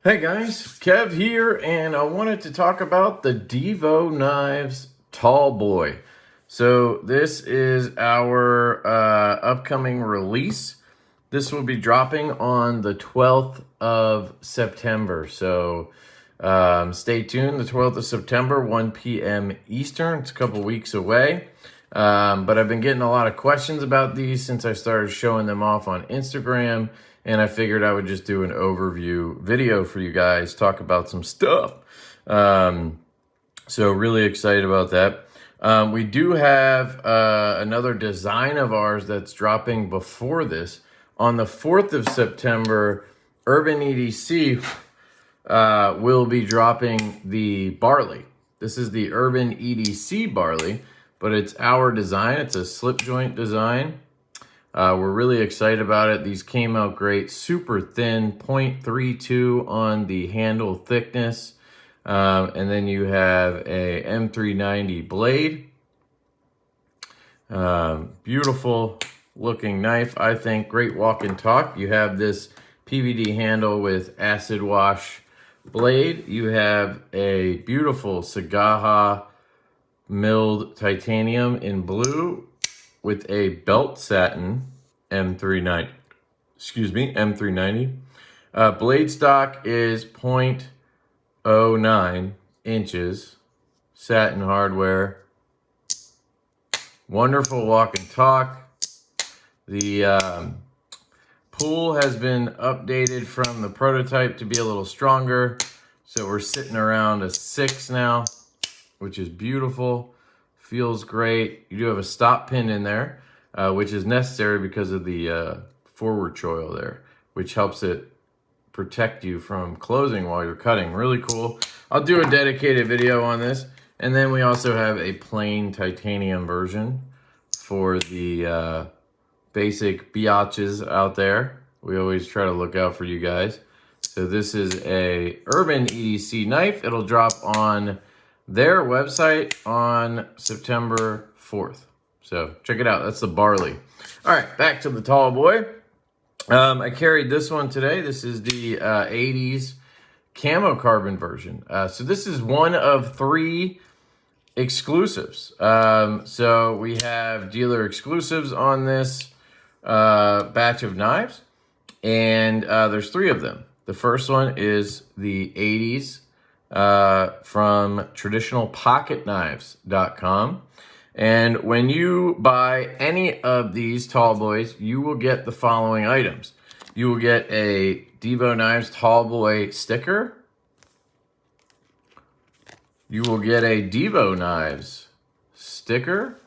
Hey guys, Kev here, and I wanted to talk about the Divo Knives Tallboy. So this is our upcoming release. This will be dropping on the 12th of September. So stay tuned, the 12th of September, 1 p.m. Eastern. It's a couple weeks away. But I've been getting a lot of questions about these since I started showing them off on Instagram. And I figured I would just do an overview video for you guys, talk about some stuff. So really excited about that. We do have another design of ours that's dropping before this. On the 4th of September, Urban EDC will be dropping the barley. This is the Urban EDC barley, but it's our design. It's a slip joint design. We're really excited about it. These came out great, super thin, 0.32 on the handle thickness. And then you have a M390 blade. Beautiful looking knife, I think. Great walk and talk. You have this PVD handle with acid wash blade. You have a beautiful Sagaha milled titanium in blue with a belt satin M390. Blade stock is 0.09 inches. Satin hardware. Wonderful walk and talk. The pull has been updated from the prototype to be a little stronger. So we're sitting around a 6 now, which is beautiful. Feels great. You do have a stop pin in there, which is necessary because of the forward choil there, which helps it protect you from closing while you're cutting. Really cool. I'll do a dedicated video on this. And then we also have a plain titanium version for the basic biatches out there. We always try to look out for you guys. So this is a Urban EDC knife. It'll drop on their website on September 4th. So check it out. That's the barley. All right, back to the Tallboy. I carried this one today. This is the 80s camo carbon version. So this is one of 3 exclusives. So we have dealer exclusives on this batch of knives. And there's 3 of them. The first one is the 80s from traditionalpocketknives.com. And when you buy any of these Tallboys, you will get the following items. You will get a Divo Knives Tallboy sticker. You will get a Divo Knives sticker.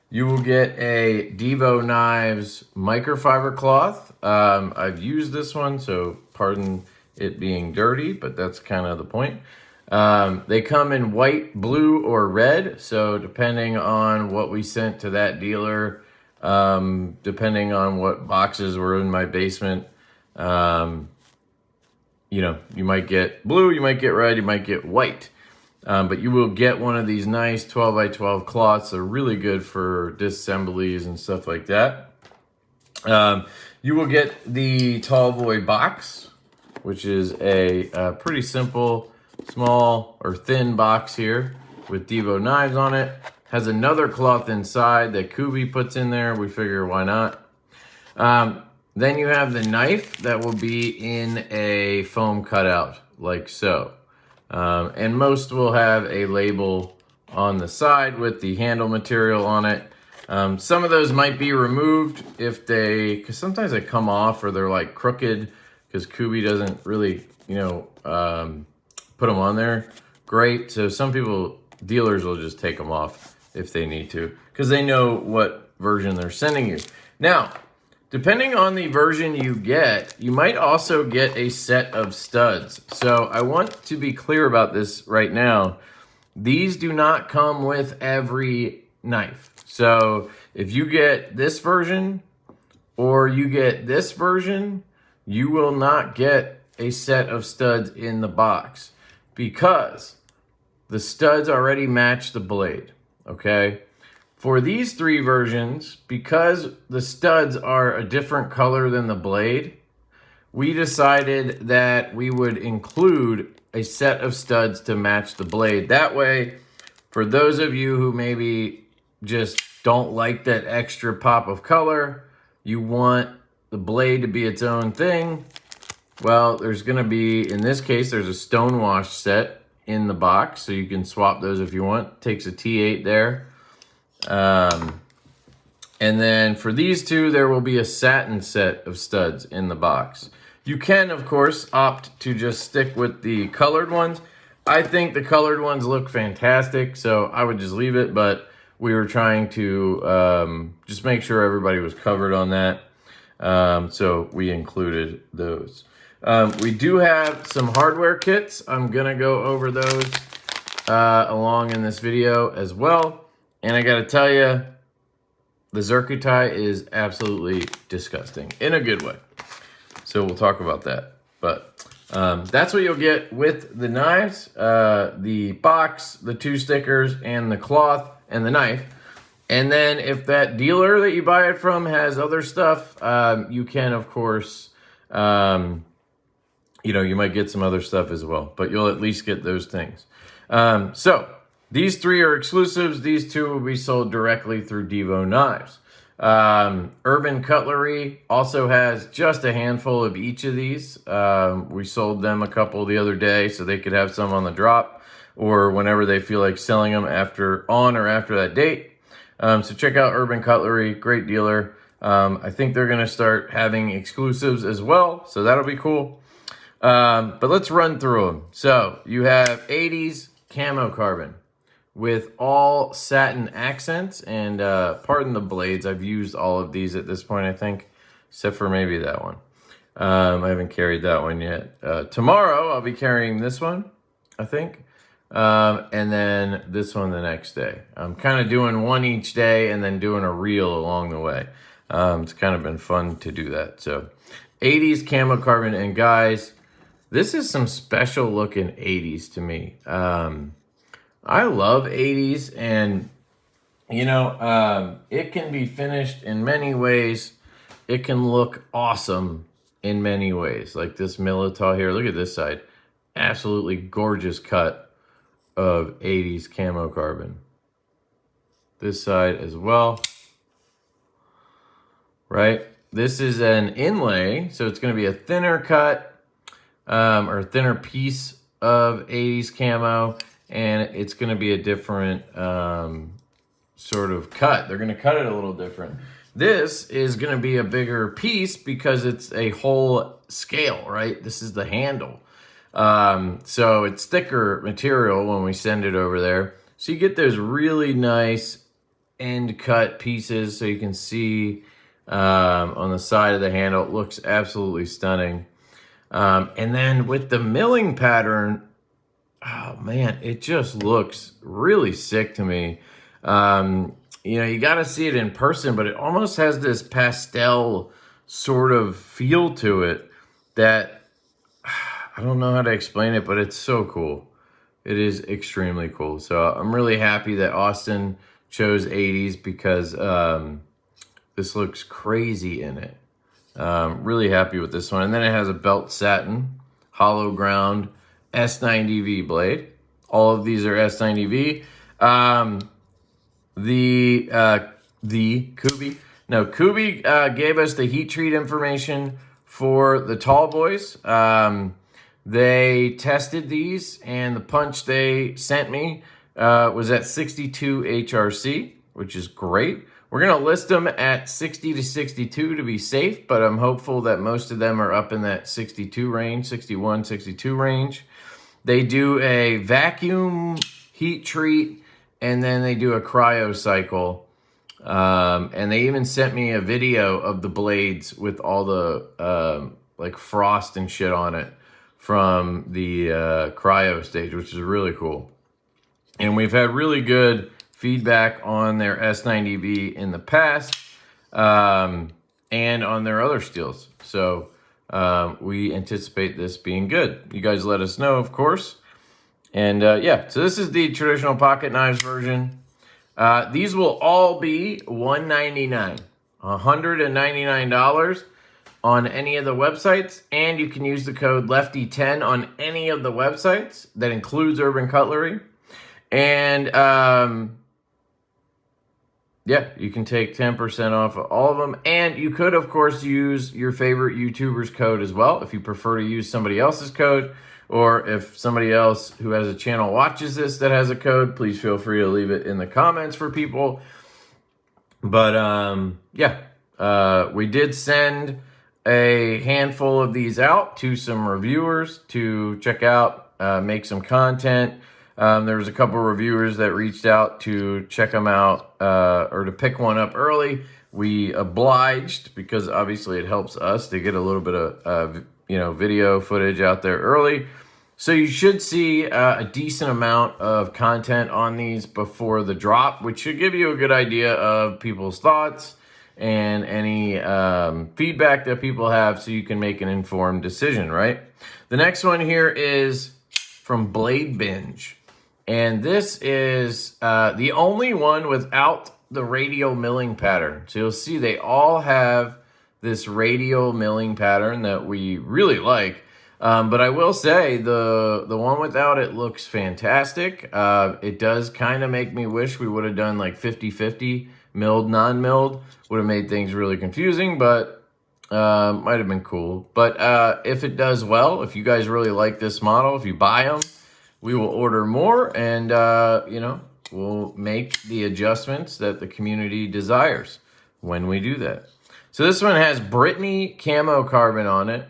You will get a Divo Knives microfiber cloth. I've used this one, so pardon it being dirty, but that's kind of the point. They come in white, blue, or red. So depending on what we sent to that dealer, depending on what boxes were in my basement, you might get blue, you might get red, you might get white. But you will get one of these nice 12 by 12 cloths. They're really good for disassemblies and stuff like that. You will get the Tallboy box, which is a pretty simple, small or thin box here with Divo knives on it. Has another cloth inside that Kubey puts in there. We figure why not. Then you have the knife that will be in a foam cutout like so. And most will have a label on the side with the handle material on it. Some of those might be removed if because sometimes they come off or they're like crooked, because Kubey doesn't really, put them on there. Great. So some dealers will just take them off if they need to, because they know what version they're sending you. Now, depending on the version you get, you might also get a set of studs. So I want to be clear about this right now. These do not come with every knife. So if you get this version or you get this version, you will not get a set of studs in the box because the studs already match the blade, okay? For these 3 versions, because the studs are a different color than the blade, we decided that we would include a set of studs to match the blade. That way, for those of you who maybe just don't like that extra pop of color, you want the blade to be its own thing, well, there's going to be, in this case, there's a Stonewash set in the box, so you can swap those if you want. Takes a T8 there. And then for these two, there will be a Satin set of studs in the box. You can, of course, opt to just stick with the colored ones. I think the colored ones look fantastic, so I would just leave it, but we were trying to just make sure everybody was covered on that. So we included those. We do have some hardware kits. I'm gonna go over those along in this video as well. And I gotta tell you, the zircuti is absolutely disgusting in a good way. So we'll talk about that. But that's what you'll get with the knives, the box, the 2 stickers, and the cloth and the knife. And then if that dealer that you buy it from has other stuff, you can, of course, you know, you might get some other stuff as well, but you'll at least get those things. So these 3 are exclusives. These 2 will be sold directly through Divo Knives. Urban Cutlery also has just a handful of each of these. We sold them a couple the other day so they could have some on the drop or whenever they feel like selling them on or after that date. So check out Urban Cutlery, great dealer. I think they're going to start having exclusives as well, so that'll be cool. But let's run through them. So you have 80s camo carbon with all satin accents, and pardon the blades, I've used all of these at this point, I think, except for maybe that one. I haven't carried that one yet. Tomorrow I'll be carrying this one, I think, and then this one the next day. I'm kind of doing one each day and then doing a reel along the way. It's kind of been fun to do that. So 80s camo carbon, and guys, this is some special looking 80s to me. I love 80s, and you know, it can be finished in many ways. It can look awesome in many ways, like this Militaw here. Look at this side. Absolutely gorgeous cut of 80s camo carbon. This side as well. Right? This is an inlay, so it's going to be a thinner cut or a thinner piece of 80s camo, and it's going to be a different sort of cut. They're going to cut it a little different. This is going to be a bigger piece because it's a whole scale, right? This is the handle. So it's thicker material when we send it over there. So you get those really nice end cut pieces so you can see on the side of the handle. It looks absolutely stunning. And then with the milling pattern, oh man, it just looks really sick to me. You know, you got to see it in person, but it almost has this pastel sort of feel to it that I don't know how to explain it, but it's so cool. It is extremely cool. So I'm really happy that Austin chose 80s because this looks crazy in it. Really happy with this one. And then it has a belt satin, hollow ground, S90V blade. All of these are S90V. The Kubey. No, Kubey gave us the heat treat information for the Tallboys. They tested these, and the punch they sent me was at 62 HRC, which is great. We're going to list them at 60 to 62 to be safe, but I'm hopeful that most of them are up in that 62 range, 61, 62 range. They do a vacuum heat treat, and then they do a cryo cycle. And they even sent me a video of the blades with all the like frost and shit on it from the cryo stage, which is really cool. And we've had really good feedback on their S90V in the past and on their other steels. So we anticipate this being good. You guys let us know, of course. And yeah, so this is the traditional pocket knives version. These will all be $199, $199. on any of the websites, and you can use the code LeftyEDC on any of the websites. That includes Urban Cutlery. And yeah, you can take 10% off of all of them. And you could, of course, use your favorite YouTuber's code as well if you prefer to use somebody else's code, or if somebody else who has a channel watches this that has a code, please feel free to leave it in the comments for people. But yeah, we did send a handful of these out to some reviewers to check out, make some content. There was a couple reviewers that reached out to check them out, or to pick one up early. We obliged, because obviously it helps us to get a little bit of video footage out there early. So you should see a decent amount of content on these before the drop, which should give you a good idea of people's thoughts and any feedback that people have, so you can make an informed decision, right? The next one here is from Binge. And this is the only one without the radial milling pattern. So you'll see they all have this radial milling pattern that we really like. But I will say the one without it looks fantastic. It does kind of make me wish we would have done like 50-50 milled, non-milled. Would have made things really confusing, but might have been cool. But if it does well, if you guys really like this model, if you buy them, we will order more, and we'll make the adjustments that the community desires when we do that. So this one has Brittany Camo Carbon on it.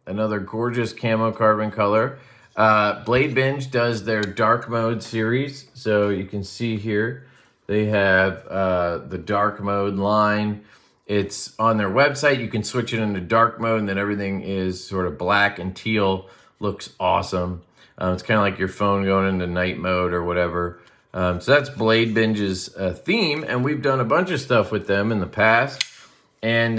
Another gorgeous camo carbon color. Binge does their dark mode series. So you can see here, they have the dark mode line. It's on their website. You can switch it into dark mode, and then everything is sort of black and teal. Looks awesome. It's kind of like your phone going into night mode or whatever. So that's Binge's theme, and we've done a bunch of stuff with them in the past. And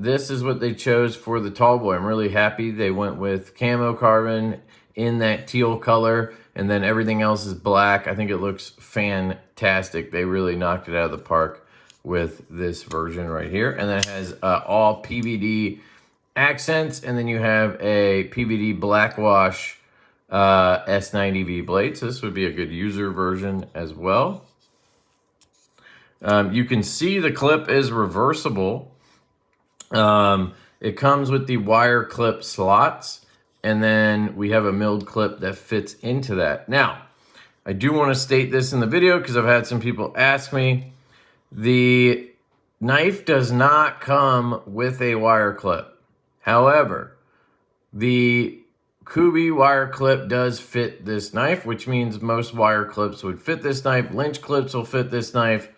this is what they chose for the Tallboy. I'm really happy they went with camo carbon in that teal color, and then everything else is black. I think it looks fantastic. They really knocked it out of the park with this version right here. And then it has all PVD accents, and then you have a PVD Blackwash S90V blade. So this would be a good user version as well. You can see the clip is reversible. It comes with the wire clip slots, and then we have a milled clip that fits into that. Now, I do want to state this in the video because I've had some people ask me. The knife does not come with a wire clip. However, the Kubey wire clip does fit this knife, which means most wire clips would fit this knife. Lynch clips will fit this knife.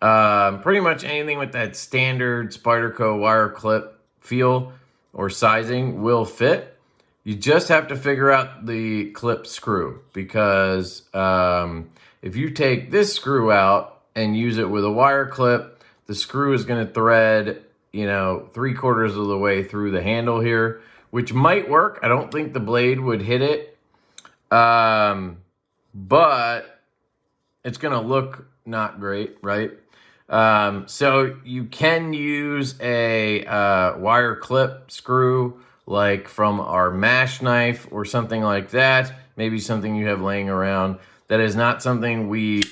Pretty much anything with that standard Spyderco wire clip feel or sizing will fit. You just have to figure out the clip screw, because if you take this screw out and use it with a wire clip, the screw is going to thread, 3/4 of the way through the handle here, which might work. I don't think the blade would hit it, but it's going to look not great, right? So you can use a wire clip screw, like from our mash knife or something like that. Maybe something you have laying around. That is not something we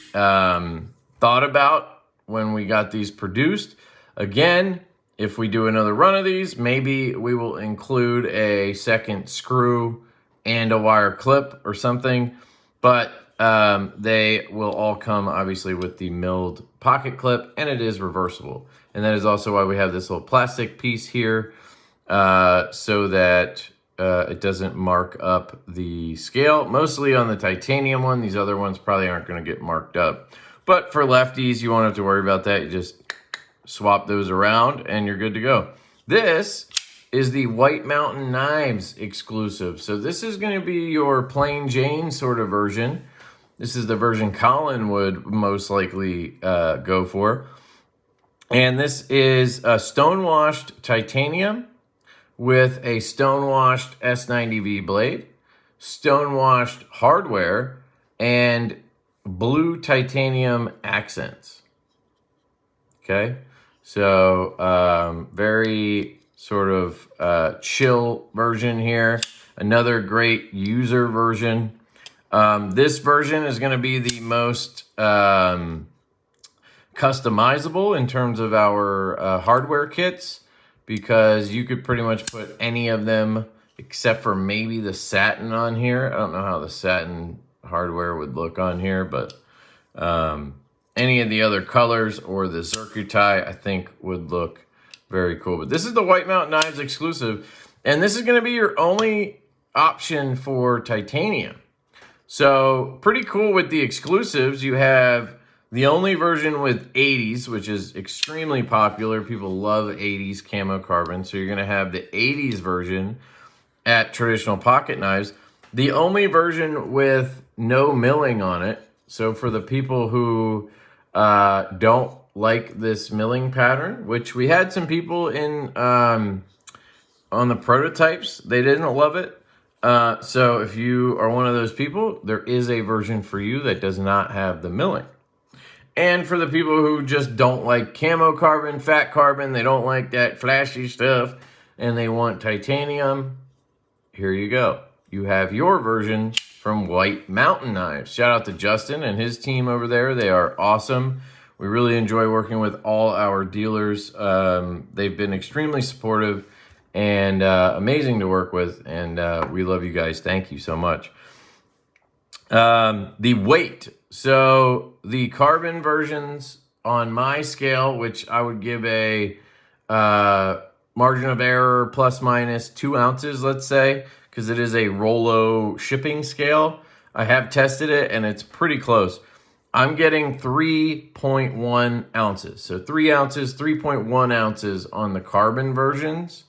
thought about when we got these produced. Again, if we do another run of these, maybe we will include a second screw and a wire clip or something. But they will all come obviously with the milled pocket clip, and it is reversible. And that is also why we have this little plastic piece here, so that it doesn't mark up the scale. Mostly on the titanium one. These other ones probably aren't going to get marked up. But for lefties, you won't have to worry about that. You just swap those around and you're good to go. This is the White Mountain Knives exclusive. So this is going to be your plain Jane sort of version. This is the version Colin would most likely go for. And this is a stonewashed titanium with a stonewashed S90V blade, stonewashed hardware, and blue titanium accents. Okay, so very sort of chill version here. Another great user version. This version is going to be the most customizable in terms of our hardware kits, because you could pretty much put any of them except for maybe the Satin on here. I don't know how the Satin hardware would look on here, but any of the other colors or the zircuti I think would look very cool. But this is the White Mountain Knives exclusive, and this is going to be your only option for titanium. So pretty cool with the exclusives. You have the only version with 80s, which is extremely popular. People love 80s camo carbon. So you're going to have the 80s version at traditional pocket knives. The only version with no milling on it. So for the people who don't like this milling pattern, which we had some people in on the prototypes, they didn't love it. So if you are one of those people, there is a version for you that does not have the milling. And for the people who just don't like camo carbon, fat carbon, they don't like that flashy stuff, and they want titanium, here you go. You have your version from White Mountain Knives. Shout out to Justin and his team over there. They are awesome. We really enjoy working with all our dealers. They've been extremely supportive and amazing to work with, and we love you guys. Thank you so much. The weight. So the carbon versions on my scale, which I would give a margin of error plus minus 2 ounces, let's say, because it is a Rollo shipping scale. I have tested it and it's pretty close. I'm getting 3.1 ounces. So 3 ounces, 3.1 ounces on the carbon versions.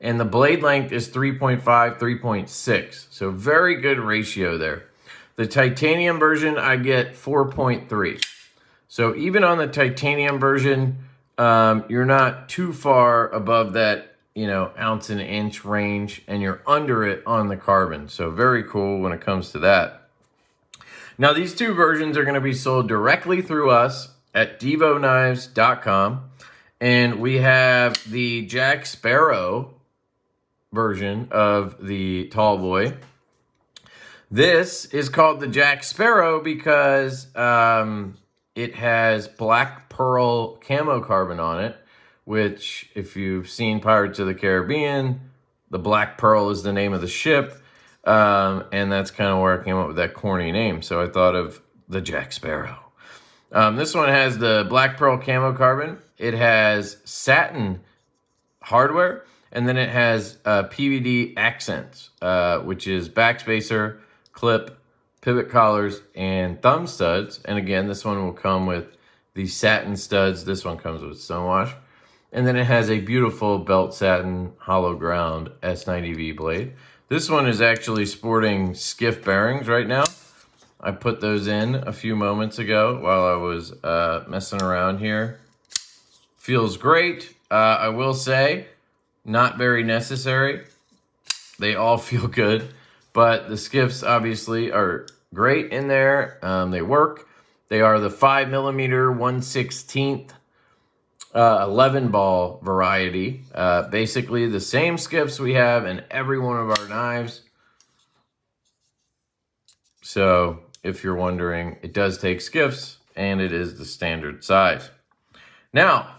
And the blade length is 3.5, 3.6. So very good ratio there. The titanium version, I get 4.3. So even on the titanium version, you're not too far above that, ounce and inch range, and you're under it on the carbon. So very cool when it comes to that. Now, these two versions are going to be sold directly through us at divoknives.com. And we have the Jack Sparrow version of the Tallboy. This is called the Jack Sparrow because it has black pearl camo carbon on it, which if you've seen Pirates of the Caribbean, the Black Pearl is the name of the ship. And that's kind of where I came up with that corny name. So I thought of the Jack Sparrow. This one has the black pearl camo carbon. It has satin hardware. And then it has PVD accents, which is backspacer, clip, pivot collars, and thumb studs. And again, this one will come with the satin studs. This one comes with Stonewash. And then it has a beautiful belt satin hollow ground S90V blade. This one is actually sporting skiff bearings right now. I put those in a few moments ago while I was messing around here. Feels great. I will say, not very necessary. They all feel good, but the skiffs obviously are great in there. They work. They are the 5mm 1/16 11 ball variety. Basically the same skiffs we have in every one of our knives. So if you're wondering, it does take skiffs and it is the standard size. Now,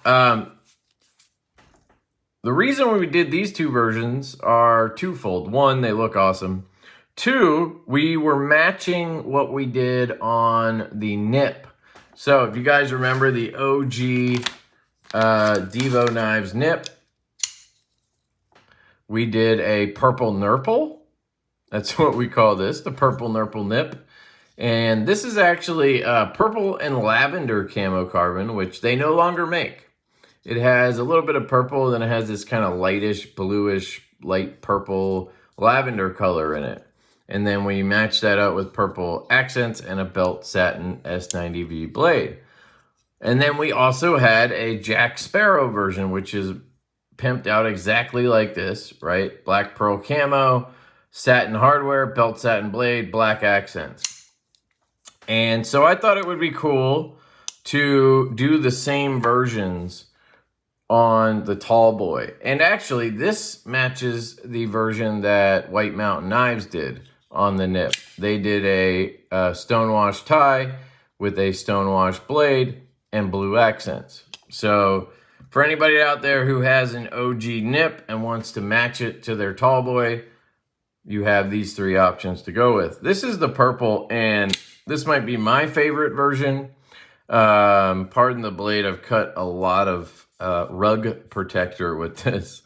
the reason we did these two versions are twofold. One, they look awesome. Two, we were matching what we did on the nip. So if you guys remember the OG Divo Knives nip, we did a purple nurple. That's what we call this, the purple nurple nip. And this is actually purple and lavender camo carbon, which they no longer make. It has a little bit of purple, then it has this kind of lightish, bluish, light purple lavender color in it. And then we match that up with purple accents and a belt satin S90V blade. And then we also had a Jack Sparrow version, which is pimped out exactly like this, right? Black pearl camo, satin hardware, belt satin blade, black accents. And so I thought it would be cool to do the same versions on the Tallboy. And actually, this matches the version that White Mountain Knives did on the nip. They did a Stonewash tie with a Stonewash blade and blue accents. So for anybody out there who has an OG nip and wants to match it to their Tallboy, you have these three options to go with. This is the purple, and this might be my favorite version. Pardon the blade, I've cut a lot of rug protector with this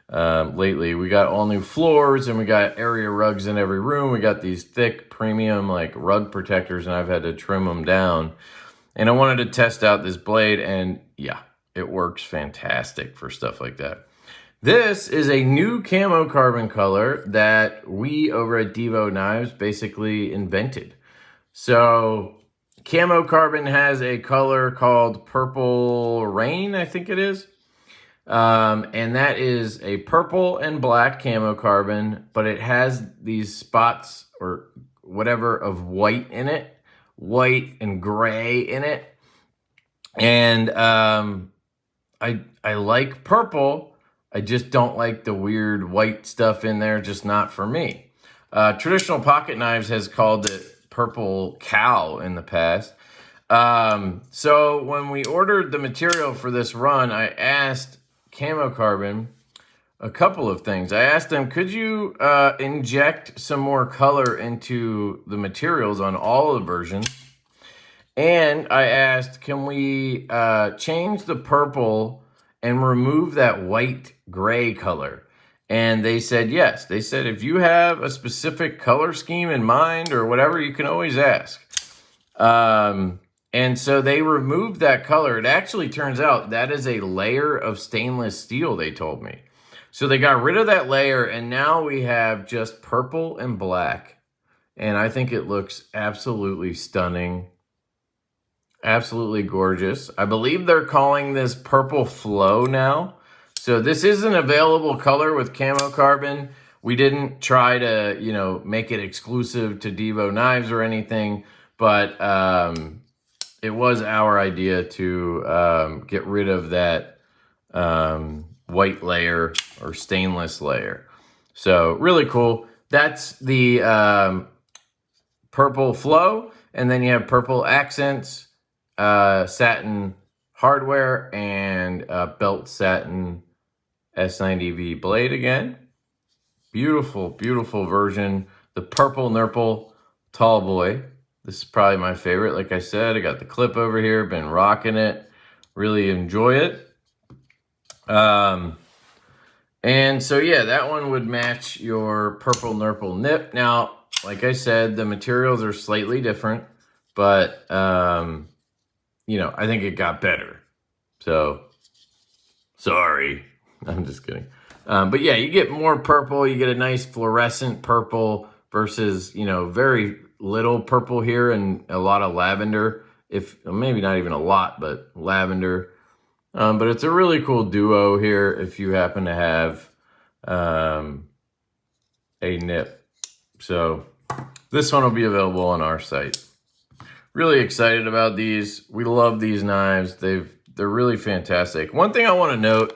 lately. We got all new floors, and we got area rugs in every room. We got these thick premium like rug protectors, and I've had to trim them down. And I wanted to test out this blade, and yeah, it works fantastic for stuff like that. This is a new camo carbon color that we over at Divo Knives basically invented. So Camo Carbon has a color called Purple Rain, I think it is. And that is a purple and black camo carbon, but it has these spots or whatever of white in it, white and gray in it. And I like purple. I just don't like the weird white stuff in there, just not for me. Traditional Pocket Knives has called it Purple Cow in the past. So when we ordered the material for this run, I asked Camo Carbon a couple of things. I asked them, could you inject some more color into the materials on all of the versions? And I asked, can we change the purple and remove that white gray color? And they said yes. They said if you have a specific color scheme in mind or whatever, you can always ask. And so they removed that color. It actually turns out that is a layer of stainless steel, they told me. So they got rid of that layer, and now we have just purple and black. And I think it looks absolutely stunning. Absolutely gorgeous. I believe they're calling this Purple Flow now. So this is an available color with Camo Carbon. We didn't try to, you know, make it exclusive to Divo Knives or anything, but it was our idea to get rid of that white layer or stainless layer. So really cool. That's the Purple Flow, and then you have purple accents, satin hardware, and belt satin S90V blade again. Beautiful, beautiful version. The Purple Nurple Tallboy. This is probably my favorite. Like I said, I got the clip over here, been rocking it. Really enjoy it. And so, yeah, that one would match your Purple Nurple nip. Now, like I said, the materials are slightly different, but, you know, I think it got better. So, sorry. I'm just kidding. But yeah, you get more purple. You get a nice fluorescent purple versus, you know, very little purple here and a lot of lavender. If maybe not even a lot, but lavender. But it's a really cool duo here if you happen to have a nip. So this one will be available on our site. Really excited about these. We love these knives. They're really fantastic. One thing I want to note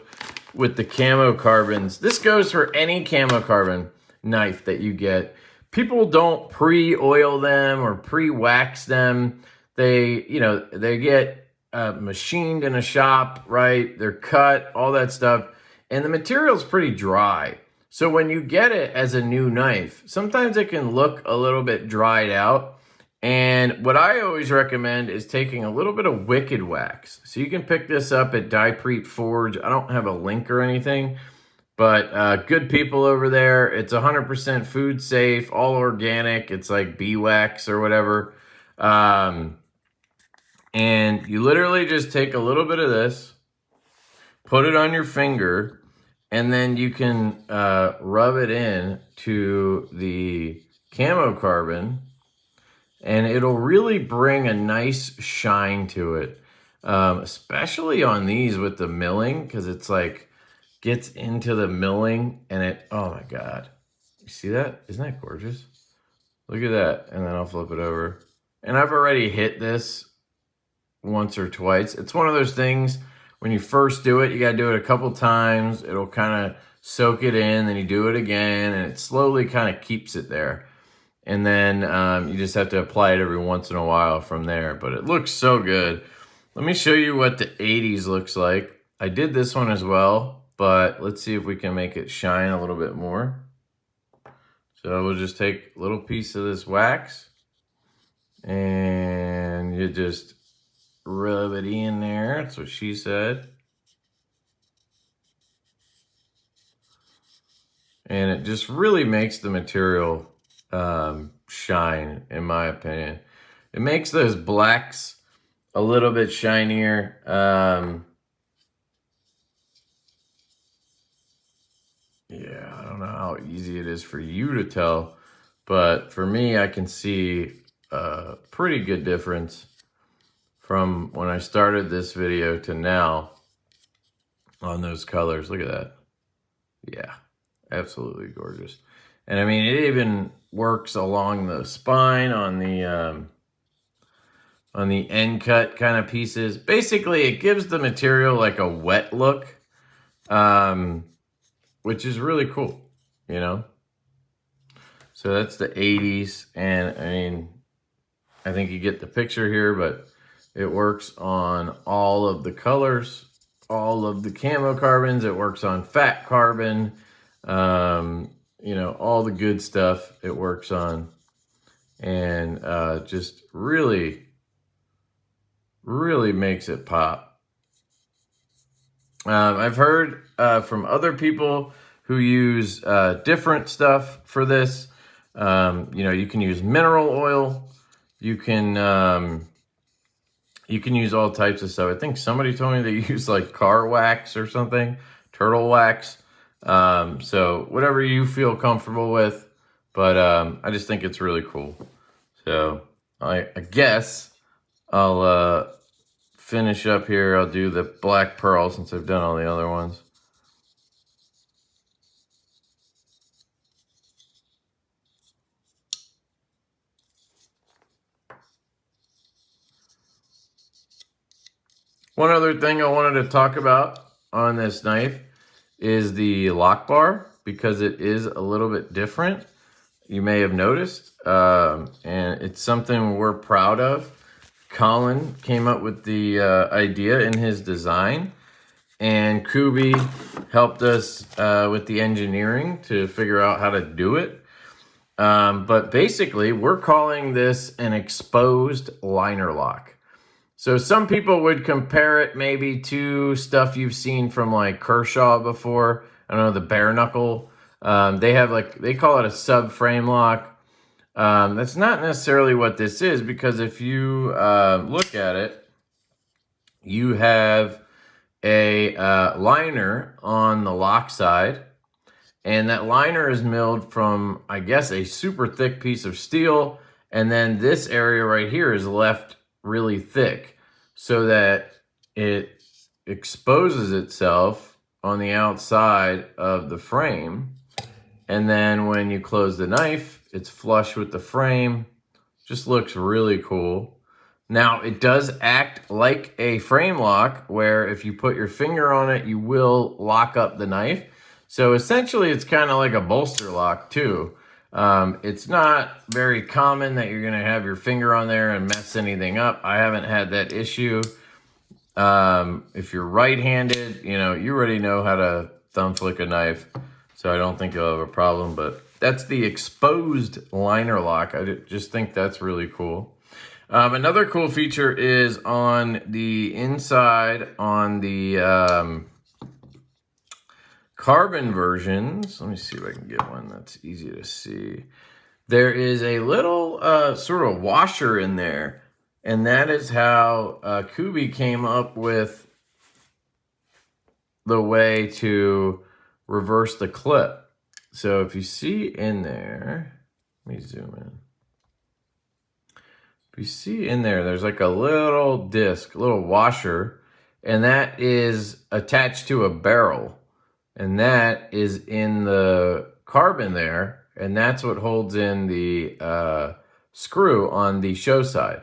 with the Camo Carbons, this goes for any Camo Carbon knife that you get. People don't pre-oil them or pre-wax them. They, you know, they get machined in a shop, right? They're cut, all that stuff. And the material's pretty dry. So when you get it as a new knife, sometimes it can look a little bit dried out. And what I always recommend is taking a little bit of Wicked Wax. So you can pick this up at Diepreet Forge. I don't have a link or anything, but good people over there. It's 100% food safe, all organic. It's like bee wax or whatever. And you literally just take a little bit of this, put it on your finger, and then you can rub it in to the Camo Carbon, and it'll really bring a nice shine to it, especially on these with the milling, because it's like gets into the milling, and it, oh my God. You see that? Isn't that gorgeous? Look at that. And then I'll flip it over. And I've already hit this once or twice. It's one of those things when you first do it, you got to do it a couple times. It'll kind of soak it in, then you do it again, and it slowly kind of keeps it there. And then you just have to apply it every once in a while from there. But it looks so good. Let me show you what the 80s looks like. I did this one as well, but let's see if we can make it shine a little bit more. So we'll just take a little piece of this wax and you just rub it in there. That's what she said. And it just really makes the material shine, in my opinion. It makes those blacks a little bit shinier. Yeah, I don't know how easy it is for you to tell, but for me, I can see a pretty good difference from when I started this video to now on those colors. Look at that. Yeah, absolutely gorgeous. And I mean, it even works along the spine on the end cut kind of pieces. Basically, it gives the material like a wet look, which is really cool, you know? So that's the 80s, and I mean, I think you get the picture here, but it works on all of the colors, all of the camo carbons. It works on fat carbon, you know, all the good stuff it works on, and just really makes it pop. I've heard from other people who use different stuff for this. You know, you can use mineral oil. You can use all types of stuff. I think somebody told me they use like car wax or something, turtle wax. So whatever you feel comfortable with, but I just think it's really cool. So I guess I'll finish up here. I'll do the black pearl since I've done all the other ones. One other thing I wanted to talk about on this knife is the lock bar, because it is a little bit different. You may have noticed, and it's something we're proud of. Colin came up with the idea in his design, and Kubey helped us with the engineering to figure out how to do it. But basically, we're calling this an exposed liner lock. So some people would compare it maybe to stuff you've seen from like Kershaw before. I don't know, the bare knuckle. They have like, they call it a subframe lock. That's not necessarily what this is, because if you look at it, you have a liner on the lock side, and that liner is milled from, I guess, a super thick piece of steel, and then this area right here is left really thick so that it exposes itself on the outside of the frame. And then when you close the knife, it's flush with the frame. Just looks really cool. Now, it does act like a frame lock, where if you put your finger on it, you will lock up the knife. So essentially, it's kind of like a bolster lock too. It's not very common that you're going to have your finger on there and mess anything up. I haven't had that issue. If you're right-handed, you know, you already know how to thumb flick a knife, so I don't think you'll have a problem. But that's the exposed liner lock. I just think that's really cool. Another cool feature is on the inside, on the carbon versions. Let me see if I can get one that's easy to see. There is a little sort of washer in there, and that is how Kubey came up with the way to reverse the clip. So if you see in there, let me zoom in. If you see in there, there's like a little disc, a little washer, and that is attached to a barrel. And that is in the carbon there, and that's what holds in the screw on the show side.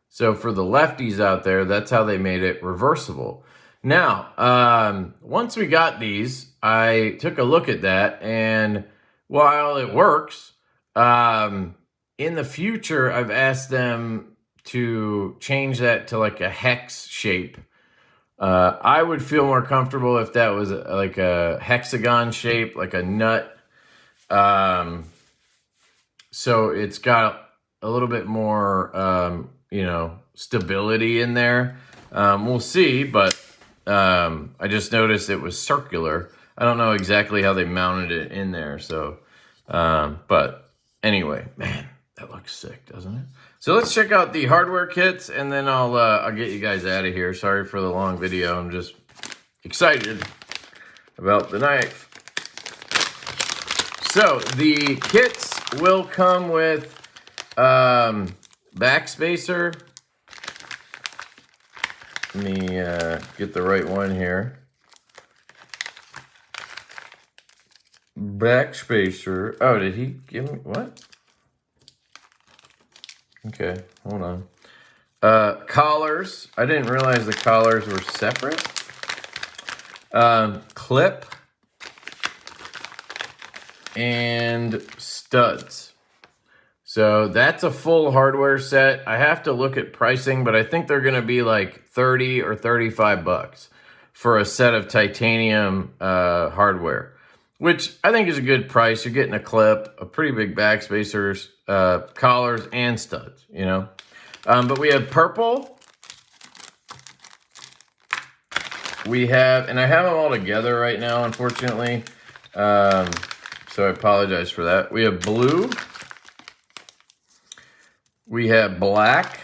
So for the lefties out there, that's how they made it reversible. Now, once we got these, I took a look at that, and while it works, in the future, I've asked them to change that to like a hex shape. I would feel more comfortable if that was like a hexagon shape, like a nut. So it's got a little bit more, stability in there. We'll see, but I just noticed it was circular. I don't know exactly how they mounted it in there. So, but anyway, man, that looks sick, doesn't it? So let's check out the hardware kits, and then I'll get you guys out of here. Sorry for the long video. I'm just excited about the knife. So the kits will come with Backspacer. Let me get the right one here. Backspacer. Oh, did he give me what? Okay, hold on. Collars. I didn't realize the collars were separate. Clip. And studs. So that's a full hardware set. I have to look at pricing, but I think they're going to be like 30 or 35 bucks for a set of titanium hardware, which I think is a good price. You're getting a clip, a pretty big backspacers, collars, and studs, you know. But we have purple. We have, and I have them all together right now, unfortunately. So I apologize for that. We have blue. We have black.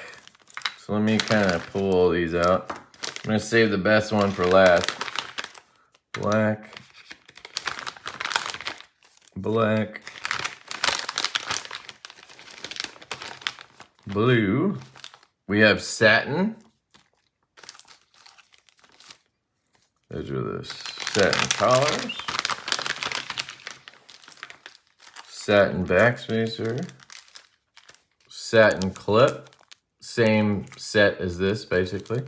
So let me kind of pull all these out. I'm going to save the best one for last. Black. Black. Blue. We have satin. Those are the satin collars. Satin backspacer. Satin clip. Same set as this, basically.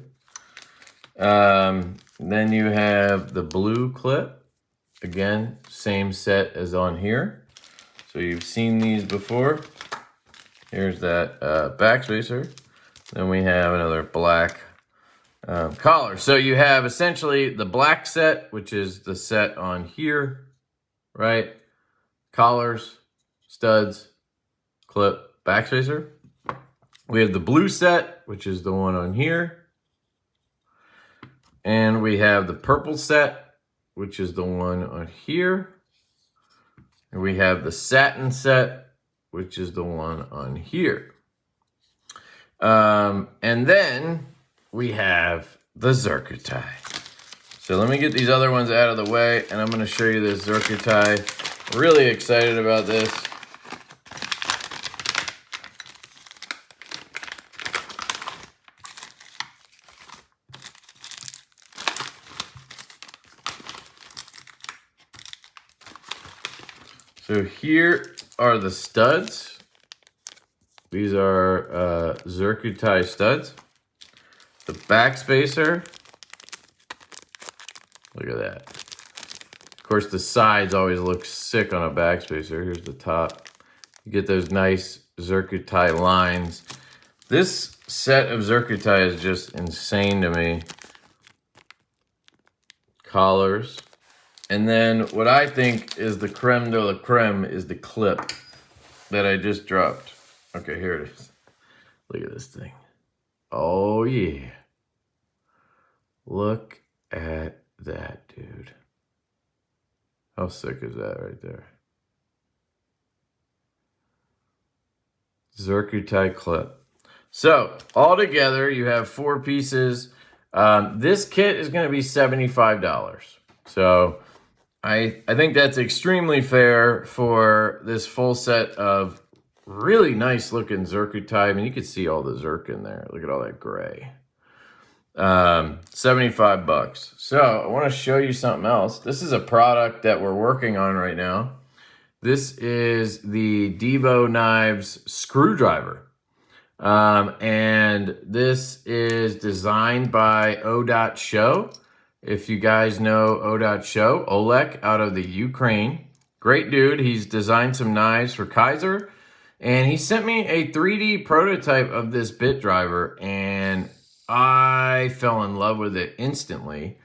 Then you have the blue clip. Again, same set as on here. So you've seen these before. Here's that backspacer. Then we have another black collar. So you have essentially the black set, which is the set on here, right? Collars, studs, clip, backspacer. We have the blue set, which is the one on here. And we have the purple set, which is the one on here. And we have the satin set, which is the one on here. And then we have the zircuti. So let me get these other ones out of the way, and I'm going to show you this zircuti. Really excited about this. So here are the studs. These are zircuti studs. The backspacer. Look at that. Of course, the sides always look sick on a backspacer. Here's the top. You get those nice zircuti lines. This set of zircuti is just insane to me. Collars. And then what I think is the creme de la creme is the clip that I just dropped. Okay, here it is. Look at this thing. Oh, yeah. Look at that, dude. How sick is that right there? Zircuti clip. So, all together, you have 4 pieces. This kit is going to be $75. So, I think that's extremely fair for this full set of really nice looking zircuti. I mean, you can see all the zirc in there. Look at all that gray. 75 bucks. So I want to show you something else. This is a product that we're working on right now. This is the Divo Knives screwdriver. And this is designed by O.Show. If you guys know O.Show, Oleg out of the Ukraine. Great dude. He's designed some knives for Kaiser. And he sent me a 3D prototype of this bit driver. And I fell in love with it instantly.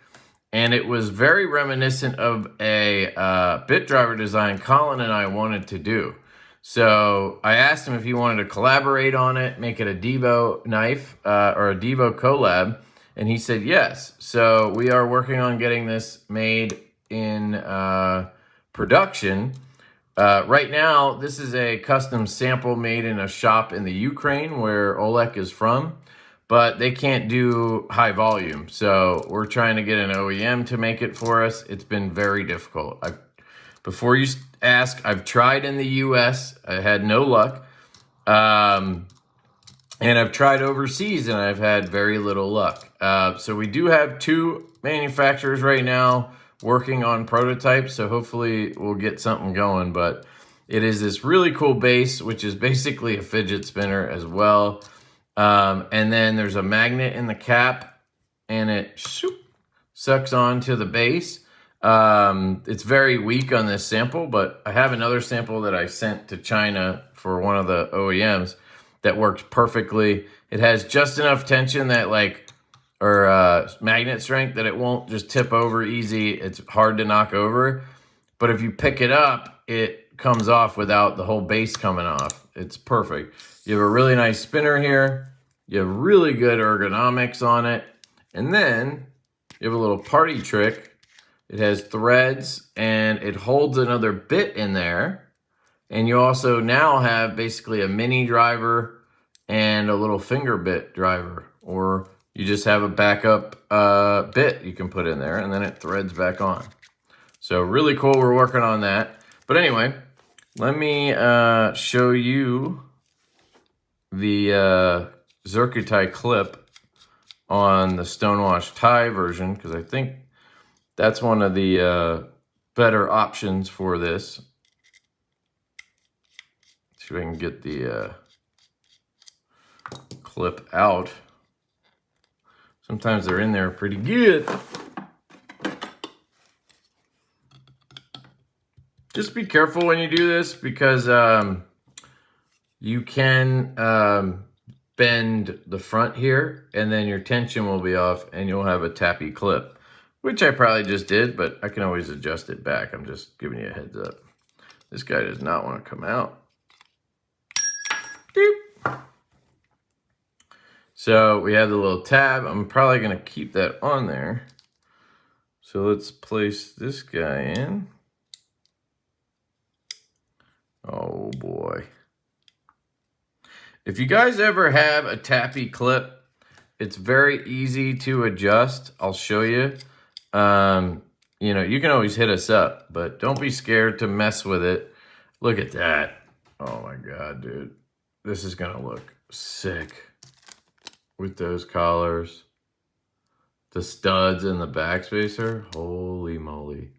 And it was very reminiscent of a bit driver design Colin and I wanted to do. So I asked him if he wanted to collaborate on it, make it a Divo knife or a Divo collab. And he said yes. So we are working on getting this made in production. Right now, this is a custom sample made in a shop in the Ukraine where Oleg is from. But they can't do high volume. So we're trying to get an OEM to make it for us. It's been very difficult. Before you ask, I've tried in the US. I had no luck. And I've tried overseas and I've had very little luck. So we do have 2 manufacturers right now working on prototypes. So hopefully we'll get something going. But it is this really cool base, which is basically a fidget spinner as well. And then there's a magnet in the cap and it sucks onto the base. It's very weak on this sample, but I have another sample that I sent to China for one of the OEMs that worked perfectly. It has just enough tension that magnet strength that it won't just tip over easy. It's hard to knock over. But if you pick it up, it comes off without the whole base coming off. It's perfect. You have a really nice spinner here. You have really good ergonomics on it. And then you have a little party trick. It has threads and it holds another bit in there. And you also now have basically a mini driver and a little finger bit driver. Or you just have a backup bit you can put in there and then it threads back on. So really cool. We're working on that. But anyway, let me show you the zircuti clip on the Stonewash tie version, because I think that's one of the better options for this. See if I can get the clip out. Sometimes they're in there pretty good. Just be careful when you do this because you can bend the front here and then your tension will be off and you'll have a tappy clip, which I probably just did, but I can always adjust it back. I'm just giving you a heads up. This guy does not want to come out. Beep. So we have the little tab. I'm probably going to keep that on there. So let's place this guy in. Oh boy. If you guys ever have a tappy clip, it's very easy to adjust. I'll show you. You know, you can always hit us up, but don't be scared to mess with it. Look at that. Oh my God, dude. This is gonna look sick with those collars. The studs and the backspacer. Holy moly.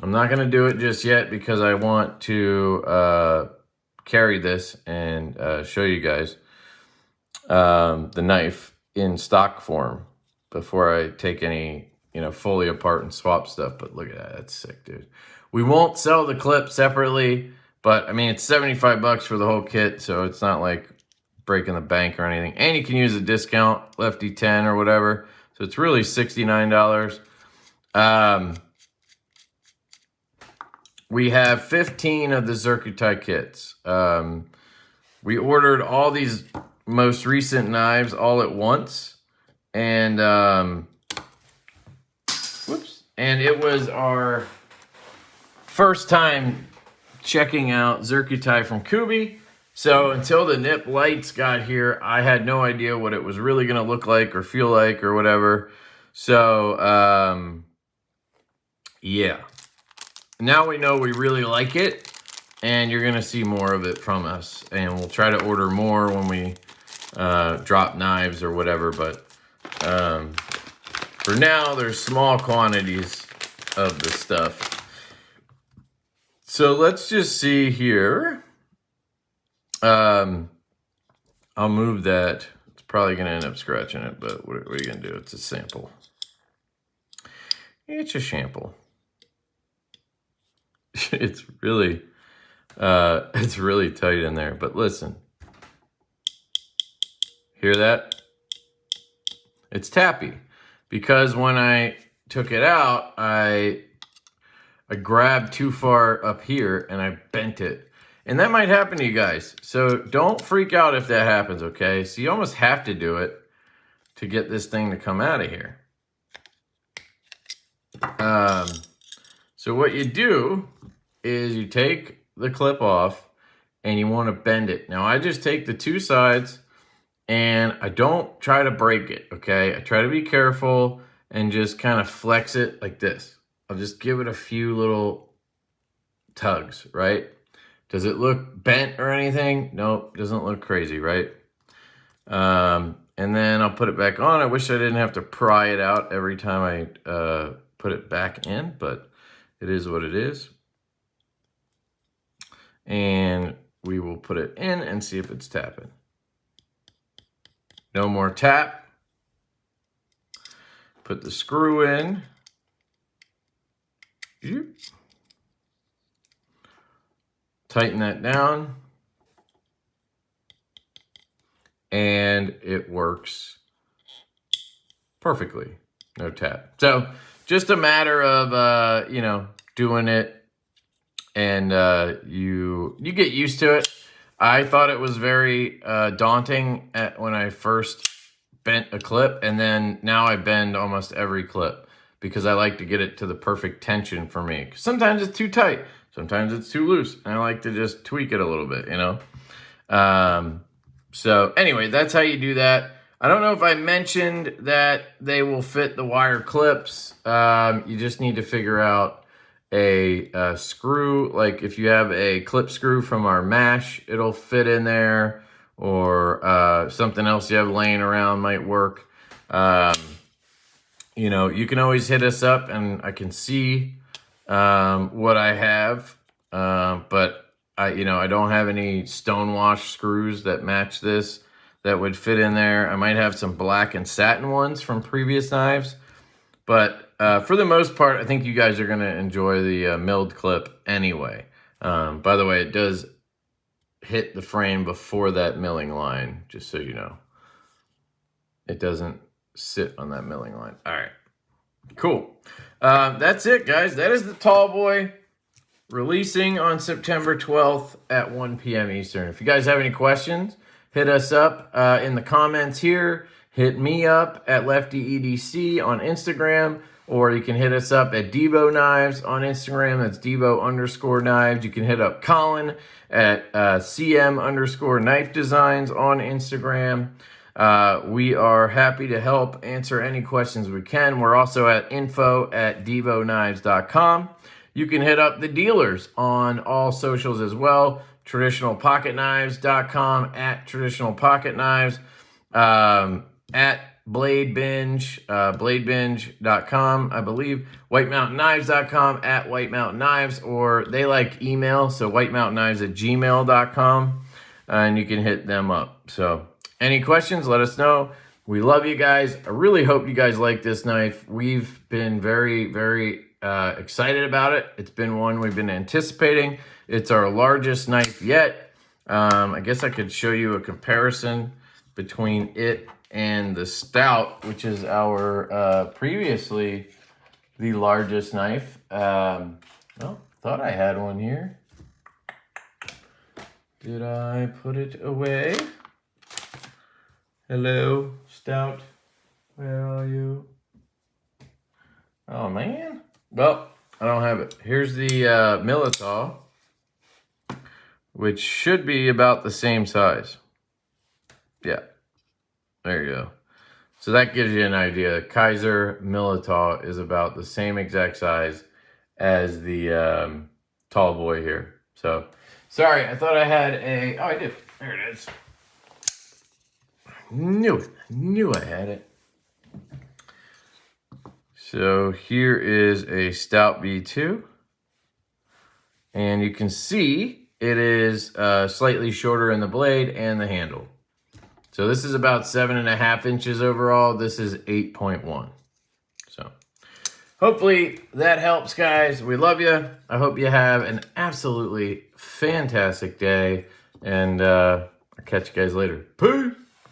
I'm not gonna do it just yet because I want to carry this and show you guys the knife in stock form before I take any, you know, fully apart and swap stuff. But look at that. That's sick, dude. We won't sell the clip separately, but I mean, it's 75 bucks for the whole kit, so it's not like breaking the bank or anything. And you can use a discount, Lefty 10 or whatever. So it's really $69. We have 15 of the zircuti kits. We ordered all these most recent knives all at once. And, and it was our first time checking out zircuti from Kubey. So until the nip lights got here, I had no idea what it was really going to look like or feel like or whatever. So, yeah. Now we know we really like it, and you're going to see more of it from us. And we'll try to order more when we drop knives or whatever. But for now, there's small quantities of the stuff. So let's just see here. I'll move that. It's probably going to end up scratching it, but what are you going to do? It's a sample. It's a sample. It's really tight in there, but listen. Hear that? It's tappy because when I took it out, I grabbed too far up here and I bent it. And that might happen to you guys. So don't freak out if that happens, okay? So you almost have to do it to get this thing to come out of here. So what you do is you take the clip off and you want to bend it. Now I just take the two sides and I don't try to break it, okay? I try to be careful and just kind of flex it like this. I'll just give it a few little tugs, right? Does it look bent or anything? Nope, doesn't look crazy, right? And then I'll put it back on. I wish I didn't have to pry it out every time I put it back in, but it is what it is. And we will put it in and see if it's tapping. No more tap. Put the screw in. Tighten that down. And it works perfectly. No tap. So just a matter of, you know, doing it, and you get used to it. I thought it was very daunting when I first bent a clip, and then now I bend almost every clip because I like to get it to the perfect tension for me. Sometimes it's too tight, sometimes it's too loose, and I like to just tweak it a little bit, you know? So anyway, that's how you do that. I don't know if I mentioned that they will fit the wire clips. You just need to figure out a screw. Like if you have a clip screw from our mash, it'll fit in there, or something else you have laying around might work. You know, you can always hit us up and I can see what I have, but you know, I don't have any Stonewash screws that match this that would fit in there. I might have some black and satin ones from previous knives, but for the most part, I think you guys are going to enjoy the milled clip anyway. By the way, it does hit the frame before that milling line, just so you know. It doesn't sit on that milling line. All right, cool. That's it, guys. That is the Tallboy, releasing on September 12th at 1 p.m. Eastern. If you guys have any questions, hit us up in the comments here. Hit me up at LeftyEDC on Instagram, or you can hit us up at Divo Knives on Instagram. That's Divo_knives. You can hit up Colin at CM_knife designs on Instagram. We are happy to help answer any questions we can. We're also at info@divoknives.com. You can hit up the dealers on all socials as well. Traditionalpocketknives.com, at traditionalpocketknives, at Blade Binge, bladebinge.com, I believe, whitemountainKnives.com, at whitemountainKnives, or they like email, so whitemountainKnives@gmail.com, and you can hit them up. So any questions, let us know. We love you guys. I really hope you guys like this knife. We've been very, very excited about it. It's been one we've been anticipating. It's our largest knife yet. I guess I could show you a comparison between it and the Stout, which is our previously the largest knife. Well, thought I had one here. Did I put it away? Hello, Stout. Where are you? Oh, man. Well, I don't have it. Here's the Militaw, which should be about the same size. Yeah. There you go. So that gives you an idea. Kaiser Militaw is about the same exact size as the Tallboy here. So, sorry, I thought I had a... Oh, I did. There it is. Knew I had it. So here is a Stout B2. And you can see it is slightly shorter in the blade and the handle. So this is about 7.5 inches overall. This is 8.1. So hopefully that helps, guys. We love you. I hope you have an absolutely fantastic day. And I'll catch you guys later. Peace.